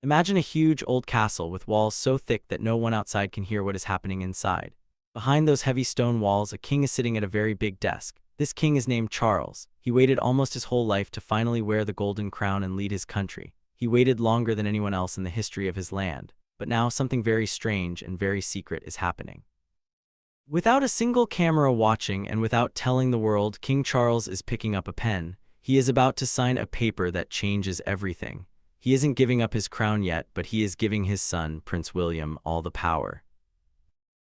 Imagine a huge old castle with walls so thick that no one outside can hear what is happening inside. Behind those heavy stone walls, a king is sitting at a very big desk. This king is named Charles. He waited almost his whole life to finally wear the golden crown and lead his country. He waited longer than anyone else in the history of his land. But now something very strange and very secret is happening. Without a single camera watching and without telling the world, King Charles is picking up a pen. He is about to sign a paper that changes everything. He isn't giving up his crown yet, but he is giving his son, Prince William, all the power.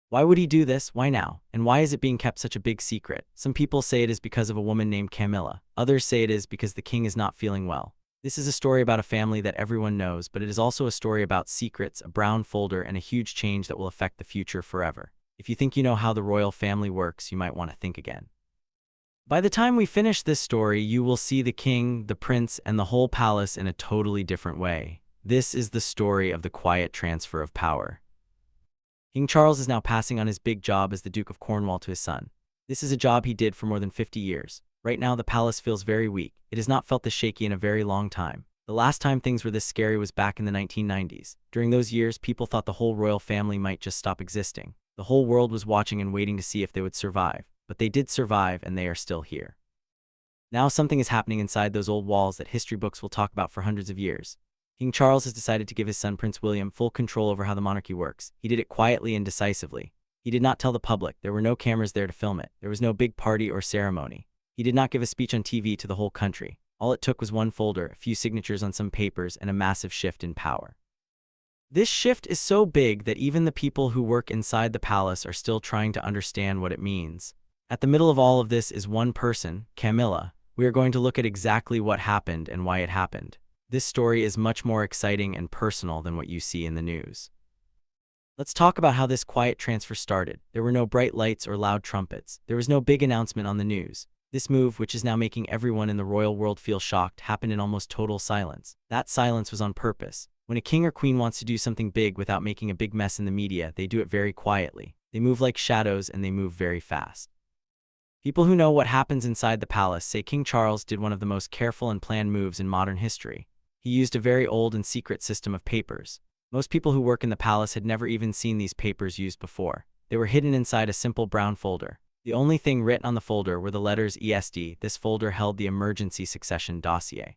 Why would he do this? Why now? And why is it being kept such a big secret? Some people say it is because of a woman named Camilla. Others say it is because the king is not feeling well. This is a story about a family that everyone knows, but it is also a story about secrets, a brown folder, and a huge change that will affect the future forever. If you think you know how the royal family works, you might want to think again. By the time we finish this story, you will see the king, the prince, and the whole palace in a totally different way. This is the story of the quiet transfer of power. King Charles is now passing on his big job as the Duke of Cornwall to his son. This is a job he did for more than 50 years. Right now, the palace feels very weak. It has not felt this shaky in a very long time. The last time things were this scary was back in the 1990s. During those years, people thought the whole royal family might just stop existing. The whole world was watching and waiting to see if they would survive. But they did survive, and they are still here. Now something is happening inside those old walls that history books will talk about for hundreds of years. King Charles has decided to give his son Prince William full control over how the monarchy works. He did it quietly and decisively. He did not tell the public. There were no cameras there to film it. There was no big party or ceremony. He did not give a speech on TV to the whole country. All it took was one folder, a few signatures on some papers, and a massive shift in power. This shift is so big that even the people who work inside the palace are still trying to understand what it means. At the middle of all of this is one person, Camilla. We are going to look at exactly what happened and why it happened. This story is much more exciting and personal than what you see in the news. Let's talk about how this quiet transfer started. There were no bright lights or loud trumpets. There was no big announcement on the news. This move, which is now making everyone in the royal world feel shocked, happened in almost total silence. That silence was on purpose. When a king or queen wants to do something big without making a big mess in the media, they do it very quietly. They move like shadows and they move very fast. People who know what happens inside the palace say King Charles did one of the most careful and planned moves in modern history. He used a very old and secret system of papers. Most people who work in the palace had never even seen these papers used before. They were hidden inside a simple brown folder. The only thing written on the folder were the letters ESD. This folder held the emergency succession dossier.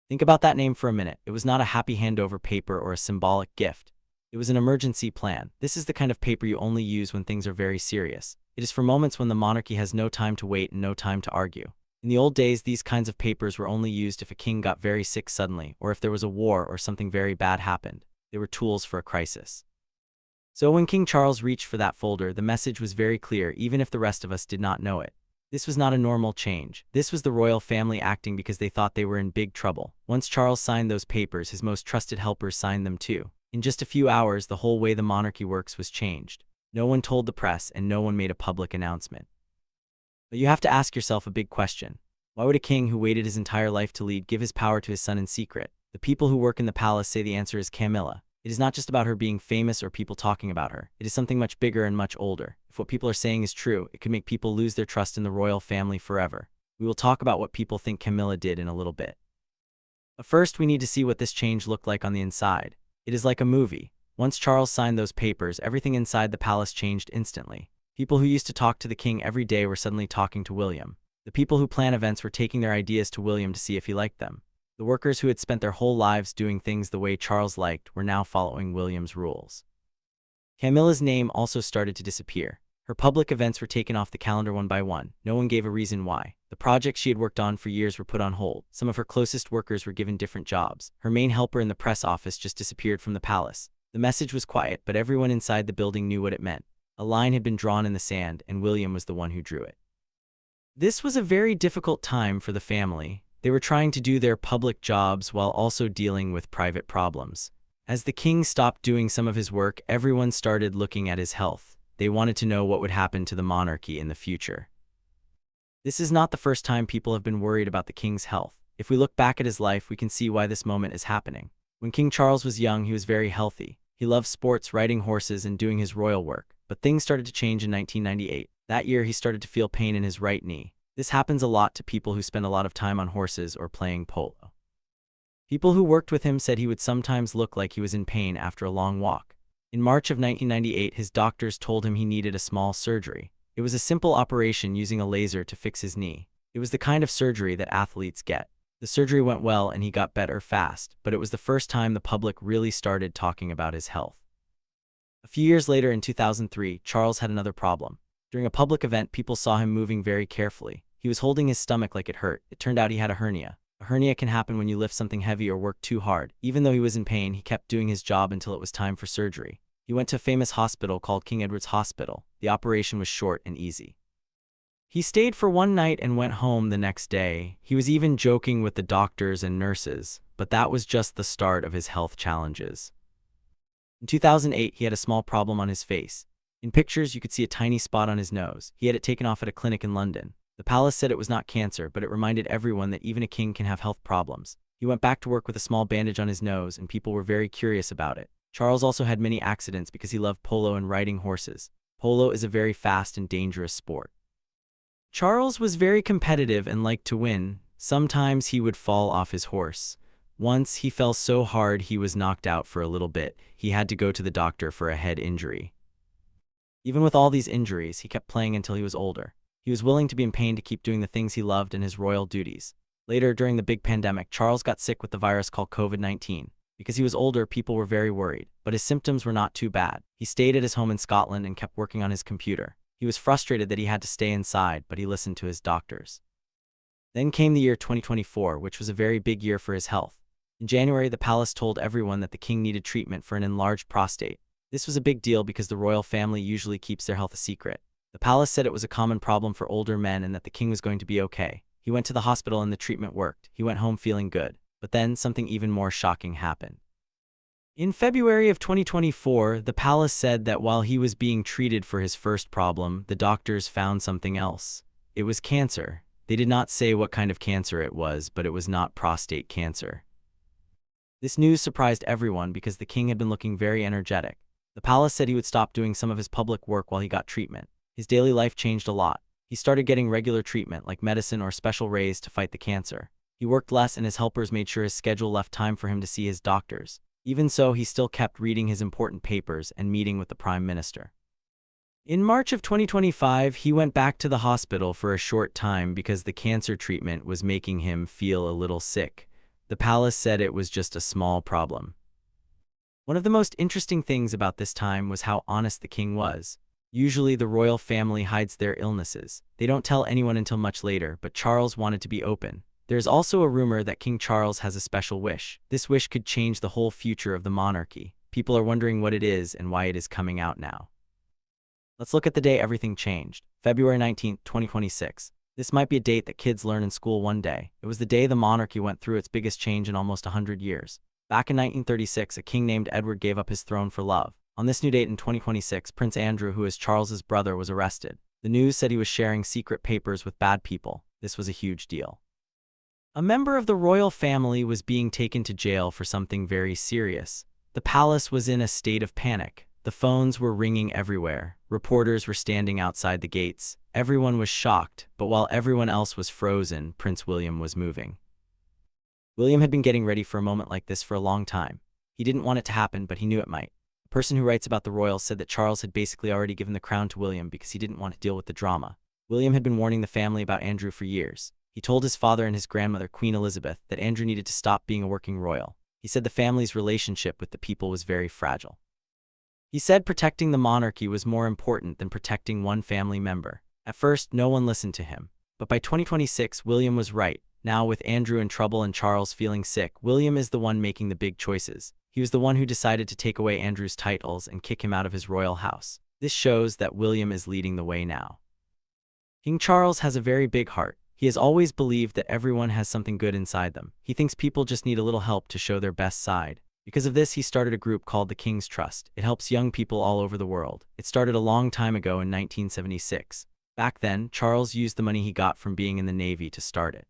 Think about that name for a minute. It was not a happy handover paper or a symbolic gift. It was an emergency plan. This is the kind of paper you only use when things are very serious. It is for moments when the monarchy has no time to wait and no time to argue. In the old days, these kinds of papers were only used if a king got very sick suddenly, or if there was a war or something very bad happened. They were tools for a crisis. So when King Charles reached for that folder, the message was very clear, even if the rest of us did not know it. This was not a normal change. This was the royal family acting because they thought they were in big trouble. Once Charles signed those papers, his most trusted helpers signed them too. In just a few hours, the whole way the monarchy works was changed. No one told the press, and no one made a public announcement. But you have to ask yourself a big question. Why would a king who waited his entire life to lead give his power to his son in secret? The people who work in the palace say the answer is Camilla. It is not just about her being famous or people talking about her. It is something much bigger and much older. If what people are saying is true, it could make people lose their trust in the royal family forever. We will talk about what people think Camilla did in a little bit. But first, we need to see what this change looked like on the inside. It is like a movie. Once Charles signed those papers, everything inside the palace changed instantly. People who used to talk to the king every day were suddenly talking to William. The people who plan events were taking their ideas to William to see if he liked them. The workers who had spent their whole lives doing things the way Charles liked were now following William's rules. Camilla's name also started to disappear. Her public events were taken off the calendar one by one. No one gave a reason why. The projects she had worked on for years were put on hold. Some of her closest workers were given different jobs. Her main helper in the press office just disappeared from the palace. The message was quiet, but everyone inside the building knew what it meant. A line had been drawn in the sand, and William was the one who drew it. This was a very difficult time for the family. They were trying to do their public jobs while also dealing with private problems. As the king stopped doing some of his work, everyone started looking at his health. They wanted to know what would happen to the monarchy in the future. This is not the first time people have been worried about the king's health. If we look back at his life, we can see why this moment is happening. When King Charles was young, he was very healthy. He loved sports, riding horses, and doing his royal work. But things started to change in 1998. That year, he started to feel pain in his right knee. This happens a lot to people who spend a lot of time on horses or playing polo. People who worked with him said he would sometimes look like he was in pain after a long walk. In March of 1998, his doctors told him he needed a small surgery. It was a simple operation using a laser to fix his knee. It was the kind of surgery that athletes get. The surgery went well and he got better fast, but it was the first time the public really started talking about his health. A few years later, in 2003, Charles had another problem. During a public event, people saw him moving very carefully. He was holding his stomach like it hurt. It turned out he had a hernia. A hernia can happen when you lift something heavy or work too hard. Even though he was in pain, he kept doing his job until it was time for surgery. He went to a famous hospital called King Edward's Hospital. The operation was short and easy. He stayed for one night and went home the next day. He was even joking with the doctors and nurses, but that was just the start of his health challenges. In 2008, he had a small problem on his face. In pictures, you could see a tiny spot on his nose. He had it taken off at a clinic in London. The palace said it was not cancer, but it reminded everyone that even a king can have health problems. He went back to work with a small bandage on his nose, and people were very curious about it. Charles also had many accidents because he loved polo and riding horses. Polo is a very fast and dangerous sport. Charles was very competitive and liked to win. Sometimes he would fall off his horse. Once he fell so hard he was knocked out for a little bit. He had to go to the doctor for a head injury. Even with all these injuries, he kept playing until he was older. He was willing to be in pain to keep doing the things he loved and his royal duties. Later, during the big pandemic, Charles got sick with the virus called COVID-19. Because he was older, people were very worried, but his symptoms were not too bad. He stayed at his home in Scotland and kept working on his computer. He was frustrated that he had to stay inside, but he listened to his doctors. Then came the year 2024, which was a very big year for his health. In January, the palace told everyone that the king needed treatment for an enlarged prostate. This was a big deal because the royal family usually keeps their health a secret. The palace said it was a common problem for older men and that the king was going to be okay. He went to the hospital and the treatment worked. He went home feeling good. But then something even more shocking happened. In February of 2024, the palace said that while he was being treated for his first problem, the doctors found something else. It was cancer. They did not say what kind of cancer it was, but it was not prostate cancer. This news surprised everyone because the king had been looking very energetic. The palace said he would stop doing some of his public work while he got treatment. His daily life changed a lot. He started getting regular treatment like medicine or special rays to fight the cancer. He worked less and his helpers made sure his schedule left time for him to see his doctors. Even so, he still kept reading his important papers and meeting with the Prime Minister. In March of 2025, he went back to the hospital for a short time because the cancer treatment was making him feel a little sick. The palace said it was just a small problem. One of the most interesting things about this time was how honest the king was. Usually the royal family hides their illnesses. They don't tell anyone until much later, but Charles wanted to be open. There's also a rumor that King Charles has a special wish. This wish could change the whole future of the monarchy. People are wondering what it is and why it is coming out now. Let's look at the day everything changed. February 19, 2026. This might be a date that kids learn in school one day. It was the day the monarchy went through its biggest change in almost 100 years. Back in 1936, a king named Edward gave up his throne for love. On this new date in 2026, Prince Andrew, who is Charles's brother, was arrested. The news said he was sharing secret papers with bad people. This was a huge deal. A member of the royal family was being taken to jail for something very serious. The palace was in a state of panic. The phones were ringing everywhere. Reporters were standing outside the gates. Everyone was shocked, but while everyone else was frozen, Prince William was moving. William had been getting ready for a moment like this for a long time. He didn't want it to happen, but he knew it might. The person who writes about the royals said that Charles had basically already given the crown to William because he didn't want to deal with the drama. William had been warning the family about Andrew for years. He told his father and his grandmother, Queen Elizabeth, that Andrew needed to stop being a working royal. He said the family's relationship with the people was very fragile. He said protecting the monarchy was more important than protecting one family member. At first, no one listened to him. But by 2026, William was right. Now, with Andrew in trouble and Charles feeling sick, William is the one making the big choices. He was the one who decided to take away Andrew's titles and kick him out of his royal house. This shows that William is leading the way now. King Charles has a very big heart. He has always believed that everyone has something good inside them. He thinks people just need a little help to show their best side. Because of this, he started a group called the King's Trust. It helps young people all over the world. It started a long time ago in 1976. Back then, Charles used the money he got from being in the Navy to start it.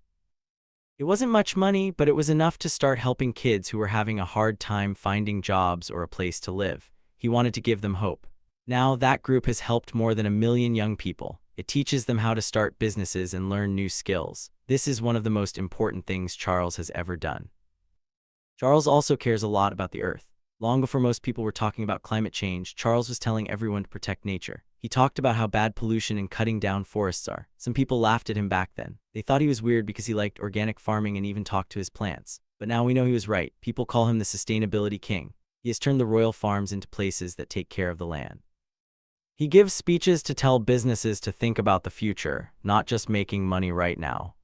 It wasn't much money, but it was enough to start helping kids who were having a hard time finding jobs or a place to live. He wanted to give them hope. Now, that group has helped more than 1 million young people. It teaches them how to start businesses and learn new skills. This is one of the most important things Charles has ever done. Charles also cares a lot about the earth. Long before most people were talking about climate change, Charles was telling everyone to protect nature. He talked about how bad pollution and cutting down forests are. Some people laughed at him back then. They thought he was weird because he liked organic farming and even talked to his plants. But now we know he was right. People call him the sustainability king. He has turned the royal farms into places that take care of the land. He gives speeches to tell businesses to think about the future, not just making money right now.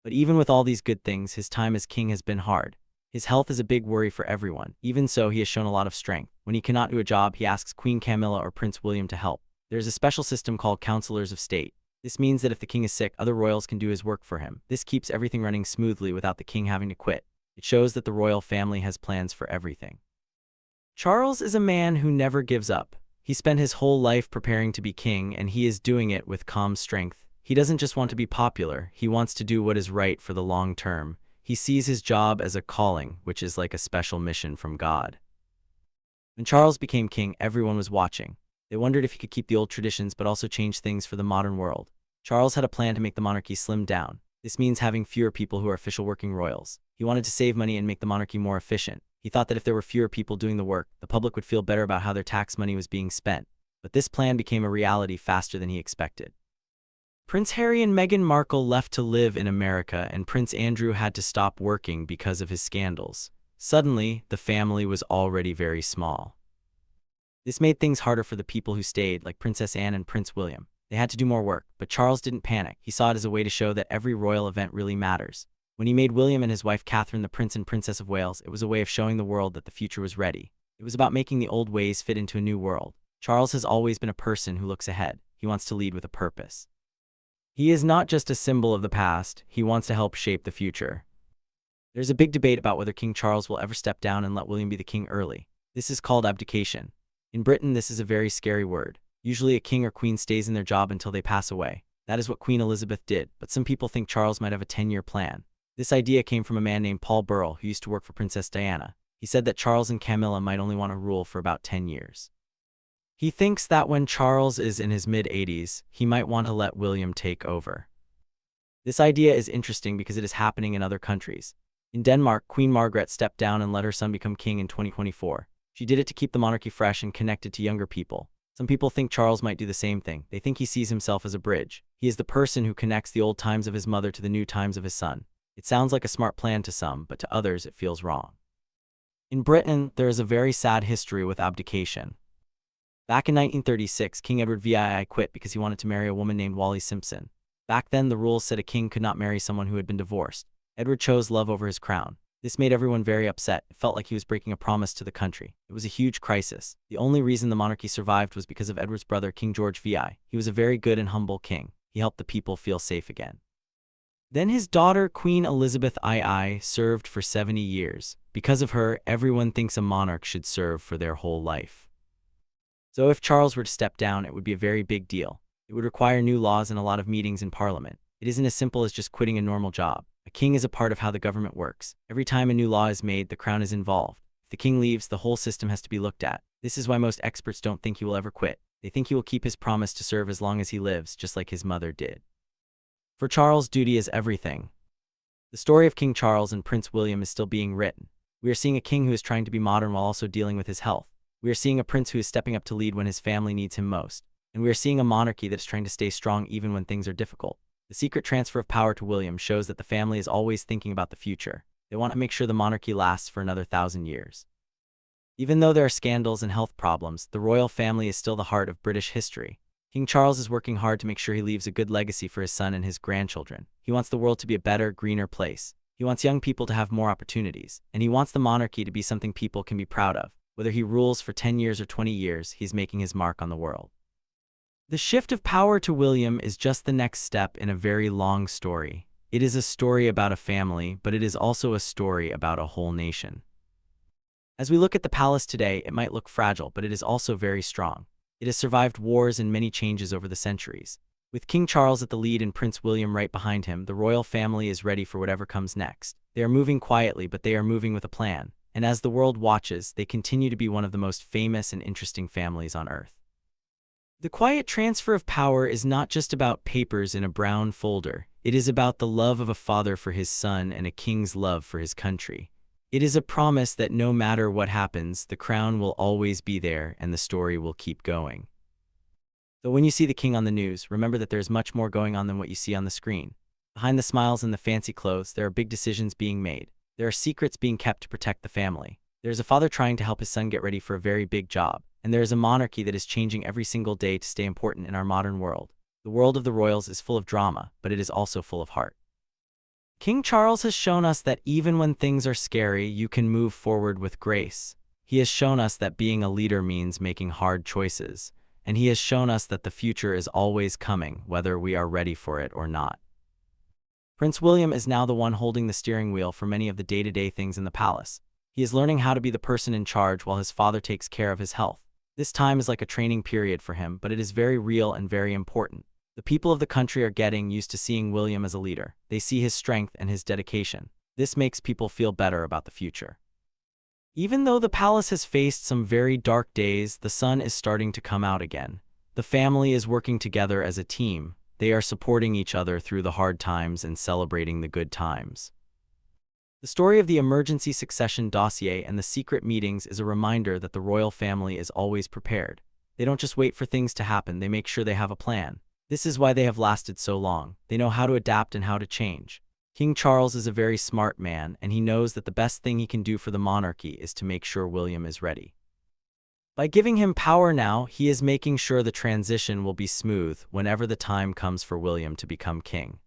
But even with all these good things, his time as king has been hard. His health is a big worry for everyone. Even so, he has shown a lot of strength. When he cannot do a job, he asks Queen Camilla or Prince William to help. There's a special system called counselors of state. This means that if the king is sick, other royals can do his work for him. This keeps everything running smoothly without the king having to quit. It shows that the royal family has plans for everything. Charles is a man who never gives up. He spent his whole life preparing to be king, and he is doing it with calm strength. He doesn't just want to be popular, he wants to do what is right for the long term. He sees his job as a calling, which is like a special mission from God. When Charles became king, everyone was watching. They wondered if he could keep the old traditions but also change things for the modern world. Charles had a plan to make the monarchy slim down. This means having fewer people who are official working royals. He wanted to save money and make the monarchy more efficient. He thought that if there were fewer people doing the work, the public would feel better about how their tax money was being spent. But this plan became a reality faster than he expected. Prince Harry and Meghan Markle left to live in America, and Prince Andrew had to stop working because of his scandals. Suddenly, the family was already very small. This made things harder for the people who stayed, like Princess Anne and Prince William. They had to do more work, but Charles didn't panic. He saw it as a way to show that every royal event really matters. When he made William and his wife Catherine the Prince and Princess of Wales, it was a way of showing the world that the future was ready. It was about making the old ways fit into a new world. Charles has always been a person who looks ahead. He wants to lead with a purpose. He is not just a symbol of the past, he wants to help shape the future. There's a big debate about whether King Charles will ever step down and let William be the king early. This is called abdication. In Britain, this is a very scary word. Usually a king or queen stays in their job until they pass away. That is what Queen Elizabeth did, but some people think Charles might have a 10-year plan. This idea came from a man named Paul Burrell who used to work for Princess Diana. He said that Charles and Camilla might only want to rule for about 10 years. He thinks that when Charles is in his mid-80s, he might want to let William take over. This idea is interesting because it is happening in other countries. In Denmark, Queen Margaret stepped down and let her son become king in 2024. She did it to keep the monarchy fresh and connected to younger people. Some people think Charles might do the same thing. They think he sees himself as a bridge. He is the person who connects the old times of his mother to the new times of his son. It sounds like a smart plan to some, but to others it feels wrong. In Britain, there is a very sad history with abdication. Back in 1936, King Edward VII quit because he wanted to marry a woman named Wallis Simpson. Back then, the rules said a king could not marry someone who had been divorced. Edward chose love over his crown. This made everyone very upset. It felt like he was breaking a promise to the country. It was a huge crisis. The only reason the monarchy survived was because of Edward's brother, King George VI. He was a very good and humble king. He helped the people feel safe again. Then his daughter, Queen Elizabeth II, served for 70 years. Because of her, everyone thinks a monarch should serve for their whole life. So if Charles were to step down, it would be a very big deal. It would require new laws and a lot of meetings in Parliament. It isn't as simple as just quitting a normal job. A king is a part of how the government works. Every time a new law is made, the crown is involved. If the king leaves, the whole system has to be looked at. This is why most experts don't think he will ever quit. They think he will keep his promise to serve as long as he lives, just like his mother did. For Charles, duty is everything. The story of King Charles and Prince William is still being written. We are seeing a king who is trying to be modern while also dealing with his health. We are seeing a prince who is stepping up to lead when his family needs him most. And we are seeing a monarchy that is trying to stay strong even when things are difficult. The secret transfer of power to William shows that the family is always thinking about the future. They want to make sure the monarchy lasts for another 1,000 years. Even though there are scandals and health problems, the royal family is still the heart of British history. King Charles is working hard to make sure he leaves a good legacy for his son and his grandchildren. He wants the world to be a better, greener place. He wants young people to have more opportunities. And he wants the monarchy to be something people can be proud of. Whether he rules for 10 years or 20 years, he's making his mark on the world. The shift of power to William is just the next step in a very long story. It is a story about a family, but it is also a story about a whole nation. As we look at the palace today, it might look fragile, but it is also very strong. It has survived wars and many changes over the centuries. With King Charles at the lead and Prince William right behind him, the royal family is ready for whatever comes next. They are moving quietly, but they are moving with a plan. And as the world watches, they continue to be one of the most famous and interesting families on earth. The quiet transfer of power is not just about papers in a brown folder. It is about the love of a father for his son and a king's love for his country. It is a promise that no matter what happens, the crown will always be there and the story will keep going. So when you see the king on the news, remember that there is much more going on than what you see on the screen. Behind the smiles and the fancy clothes, there are big decisions being made. There are secrets being kept to protect the family. There is a father trying to help his son get ready for a very big job. And there is a monarchy that is changing every single day to stay important in our modern world. The world of the royals is full of drama, but it is also full of heart. King Charles has shown us that even when things are scary, you can move forward with grace. He has shown us that being a leader means making hard choices. And he has shown us that the future is always coming, whether we are ready for it or not. Prince William is now the one holding the steering wheel for many of the day-to-day things in the palace. He is learning how to be the person in charge while his father takes care of his health. This time is like a training period for him, but it is very real and very important. The people of the country are getting used to seeing William as a leader. They see his strength and his dedication. This makes people feel better about the future. Even though the palace has faced some very dark days, the sun is starting to come out again. The family is working together as a team. They are supporting each other through the hard times and celebrating the good times. The story of the emergency succession dossier and the secret meetings is a reminder that the royal family is always prepared. They don't just wait for things to happen, they make sure they have a plan. This is why they have lasted so long. They know how to adapt and how to change. King Charles is a very smart man, and he knows that the best thing he can do for the monarchy is to make sure William is ready. By giving him power now, he is making sure the transition will be smooth whenever the time comes for William to become king.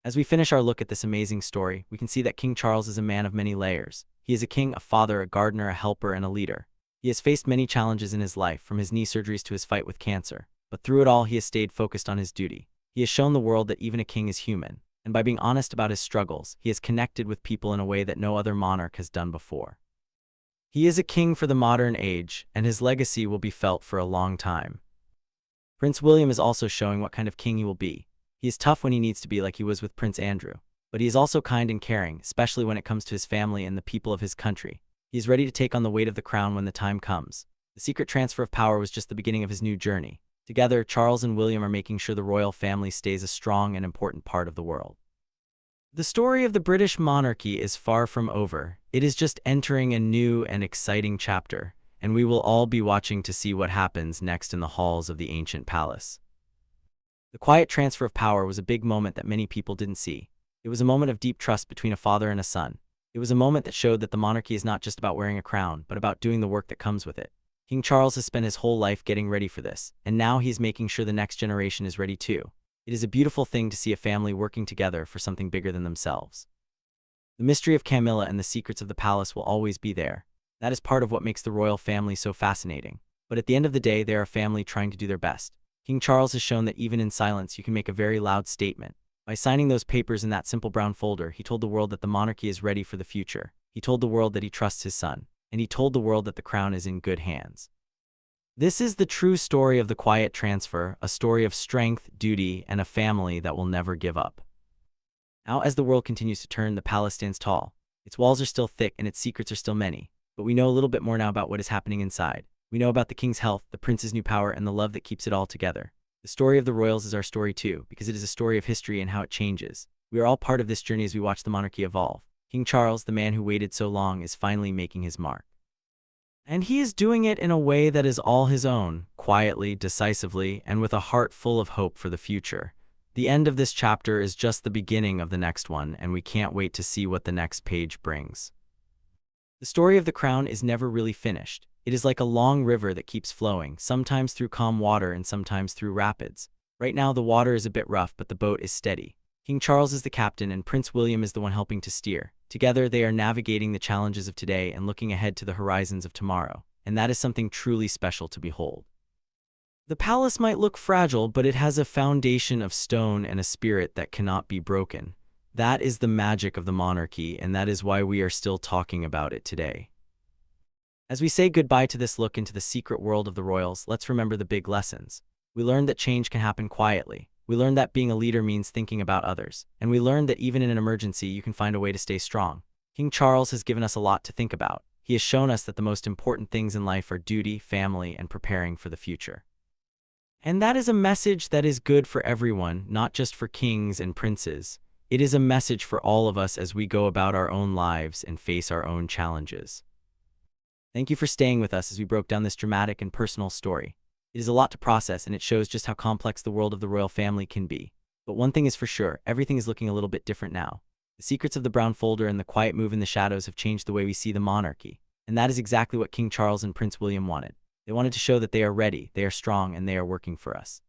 As we finish our look at this amazing story, we can see that King Charles is a man of many layers. He is a king, a father, a gardener, a helper, and a leader. He has faced many challenges in his life, from his knee surgeries to his fight with cancer. But through it all, he has stayed focused on his duty. He has shown the world that even a king is human. And by being honest about his struggles, he has connected with people in a way that no other monarch has done before. He is a king for the modern age, and his legacy will be felt for a long time. Prince William is also showing what kind of king he will be. He is tough when he needs to be, like he was with Prince Andrew. But he is also kind and caring, especially when it comes to his family and the people of his country. He is ready to take on the weight of the crown when the time comes. The secret transfer of power was just the beginning of his new journey. Together, Charles and William are making sure the royal family stays a strong and important part of the world. The story of the British monarchy is far from over. It is just entering a new and exciting chapter, and we will all be watching to see what happens next in the halls of the ancient palace. The quiet transfer of power was a big moment that many people didn't see. It was a moment of deep trust between a father and a son. It was a moment that showed that the monarchy is not just about wearing a crown, but about doing the work that comes with it. King Charles has spent his whole life getting ready for this, and now he's making sure the next generation is ready too. It is a beautiful thing to see a family working together for something bigger than themselves. The mystery of Camilla and the secrets of the palace will always be there. That is part of what makes the royal family so fascinating. But at the end of the day, they are a family trying to do their best. King Charles has shown that even in silence, you can make a very loud statement. By signing those papers in that simple brown folder, he told the world that the monarchy is ready for the future. He told the world that he trusts his son. And he told the world that the crown is in good hands. This is the true story of the quiet transfer, a story of strength, duty, and a family that will never give up. Now, as the world continues to turn, the palace stands tall. Its walls are still thick and its secrets are still many. But we know a little bit more now about what is happening inside. We know about the king's health, the prince's new power, and the love that keeps it all together. The story of the royals is our story too, because it is a story of history and how it changes. We are all part of this journey as we watch the monarchy evolve. King Charles, the man who waited so long, is finally making his mark. And he is doing it in a way that is all his own, quietly, decisively, and with a heart full of hope for the future. The end of this chapter is just the beginning of the next one, and we can't wait to see what the next page brings. The story of the crown is never really finished. It is like a long river that keeps flowing, sometimes through calm water and sometimes through rapids. Right now the water is a bit rough, but the boat is steady. King Charles is the captain and Prince William is the one helping to steer. Together they are navigating the challenges of today and looking ahead to the horizons of tomorrow. And that is something truly special to behold. The palace might look fragile, but it has a foundation of stone and a spirit that cannot be broken. That is the magic of the monarchy, and that is why we are still talking about it today. As we say goodbye to this look into the secret world of the royals, let's remember the big lessons. We learned that change can happen quietly. We learned that being a leader means thinking about others. And we learned that even in an emergency, you can find a way to stay strong. King Charles has given us a lot to think about. He has shown us that the most important things in life are duty, family, and preparing for the future. And that is a message that is good for everyone, not just for kings and princes. It is a message for all of us as we go about our own lives and face our own challenges. Thank you for staying with us as we broke down this dramatic and personal story. It is a lot to process, and it shows just how complex the world of the royal family can be. But one thing is for sure, everything is looking a little bit different now. The secrets of the brown folder and the quiet move in the shadows have changed the way we see the monarchy. And that is exactly what King Charles and Prince William wanted. They wanted to show that they are ready, they are strong, and they are working for us.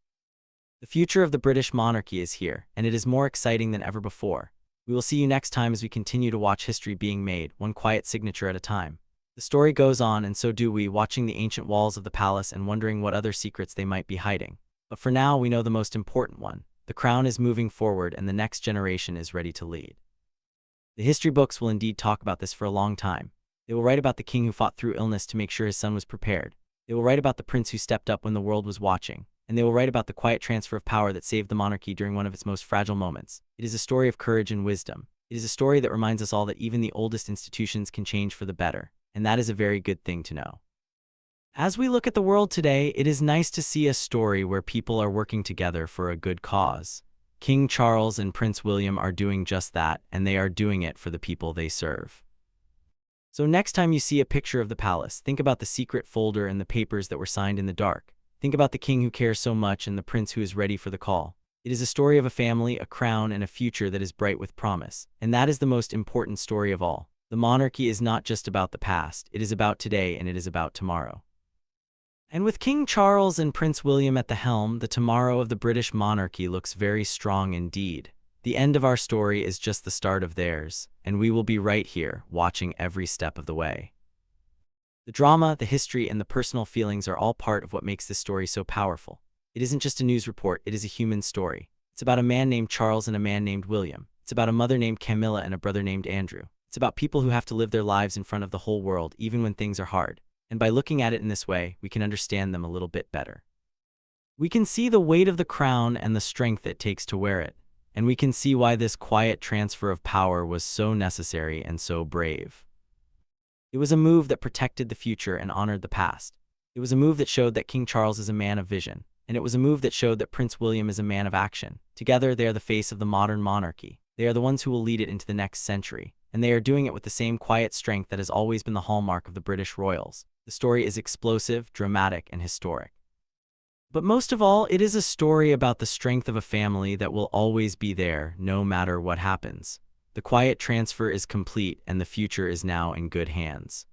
The future of the British monarchy is here, and it is more exciting than ever before. We will see you next time as we continue to watch history being made, one quiet signature at a time. The story goes on, and so do we, watching the ancient walls of the palace and wondering what other secrets they might be hiding. But for now, we know the most important one. The crown is moving forward, and the next generation is ready to lead. The history books will indeed talk about this for a long time. They will write about the king who fought through illness to make sure his son was prepared. They will write about the prince who stepped up when the world was watching. And they will write about the quiet transfer of power that saved the monarchy during one of its most fragile moments. It is a story of courage and wisdom. It is a story that reminds us all that even the oldest institutions can change for the better. And that is a very good thing to know. As we look at the world today, it is nice to see a story where people are working together for a good cause. King Charles and Prince William are doing just that, and they are doing it for the people they serve. So next time you see a picture of the palace, think about the secret folder and the papers that were signed in the dark. Think about the king who cares so much and the prince who is ready for the call. It is a story of a family, a crown, and a future that is bright with promise. And that is the most important story of all. The monarchy is not just about the past, it is about today and it is about tomorrow. And with King Charles and Prince William at the helm, the tomorrow of the British monarchy looks very strong indeed. The end of our story is just the start of theirs, and we will be right here, watching every step of the way. The drama, the history, and the personal feelings are all part of what makes this story so powerful. It isn't just a news report, it is a human story. It's about a man named Charles and a man named William. It's about a mother named Camilla and a brother named Andrew. It's about people who have to live their lives in front of the whole world, even when things are hard. And by looking at it in this way, we can understand them a little bit better. We can see the weight of the crown and the strength it takes to wear it. And we can see why this quiet transfer of power was so necessary and so brave. It was a move that protected the future and honored the past. It was a move that showed that King Charles is a man of vision. And it was a move that showed that Prince William is a man of action. Together, they are the face of the modern monarchy. They are the ones who will lead it into the next century. And they are doing it with the same quiet strength that has always been the hallmark of the British royals. The story is explosive, dramatic, and historic. But most of all, it is a story about the strength of a family that will always be there, no matter what happens. The quiet transfer is complete, and the future is now in good hands.